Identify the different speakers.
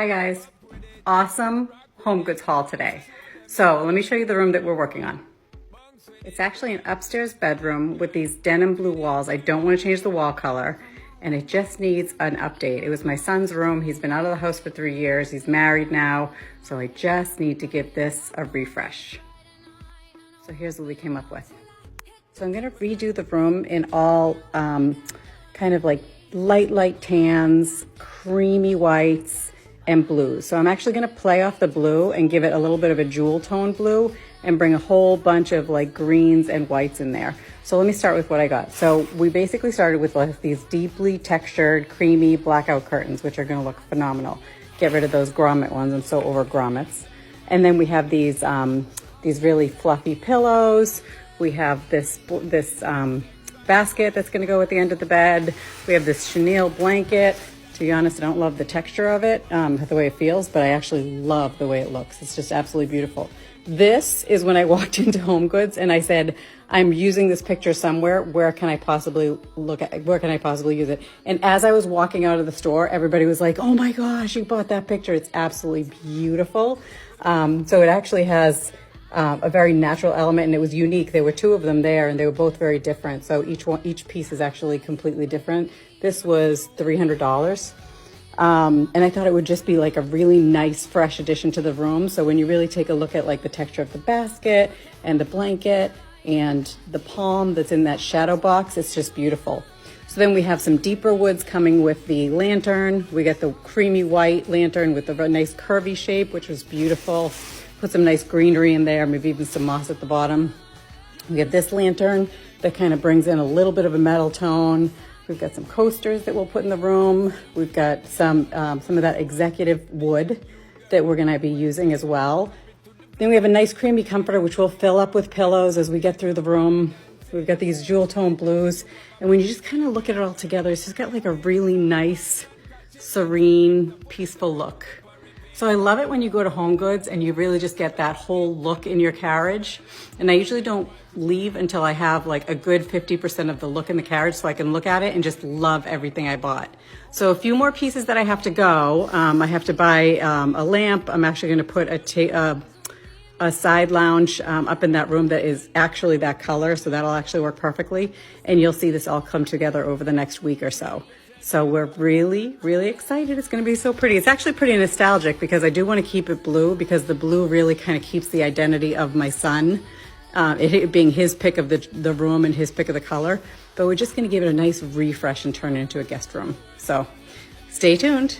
Speaker 1: Hi guys, awesome home goods haul today. So let me show you the room that we're working on. It's actually an upstairs bedroom with these denim blue walls. I don't want to change the wall color and it just needs an update. It was my son's room. He's been out of the house for 3 years. He's married now. So I just need to give this a refresh. So here's what we came up with. So I'm gonna redo the room in all kind of like light tans, creamy whites, and blues. So I'm actually gonna play off the blue and give it a little bit of a jewel tone blue and bring a whole bunch of like greens and whites in there. So let me start with what I got. So we basically started with like these deeply textured, creamy blackout curtains, which are gonna look phenomenal. Get rid of those grommet ones. I'm so over grommets. And then we have these really fluffy pillows. We have this basket that's gonna go at the end of the bed. We have this chenille blanket. To be honest, I don't love the texture of it, the way it feels, but I actually love the way it looks. It's just absolutely beautiful. This is when I walked into Home Goods and I said, I'm using this picture somewhere. Where can I possibly use it? And as I was walking out of the store, everybody was like, oh my gosh, you bought that picture. It's absolutely beautiful. So it actually has a very natural element and it was unique. There were 2 of them there and they were both very different. So each piece is actually completely different. This was $300. And I thought it would just be like a really nice, fresh addition to the room. So when you really take a look at like the texture of the basket and the blanket and the palm that's in that shadow box, it's just beautiful. So then we have some deeper woods coming with the lantern. We got the creamy white lantern with the nice curvy shape, which was beautiful. Put some nice greenery in there, maybe even some moss at the bottom. We have this lantern that kind of brings in a little bit of a metal tone. We've got some coasters that we'll put in the room. We've got some of that executive wood that we're gonna be using as well. Then we have a nice creamy comforter, which we'll fill up with pillows as we get through the room. We've got these jewel tone blues. And when you just kind of look at it all together, it's just got like a really nice, serene, peaceful look. So I love it when you go to Home Goods and you really just get that whole look in your carriage. And I usually don't leave until I have like a good 50% of the look in the carriage so I can look at it and just love everything I bought. So a few more pieces that I have to go. I have to buy a lamp. I'm actually gonna put a side lounge up in that room that is actually that color. So that'll actually work perfectly. And you'll see this all come together over the next week or so. So we're really, really excited. It's gonna be so pretty. It's actually pretty nostalgic because I do wanna keep it blue because the blue really kind of keeps the identity of my son, it being his pick of the room and his pick of the color. But we're just gonna give it a nice refresh and turn it into a guest room. So stay tuned.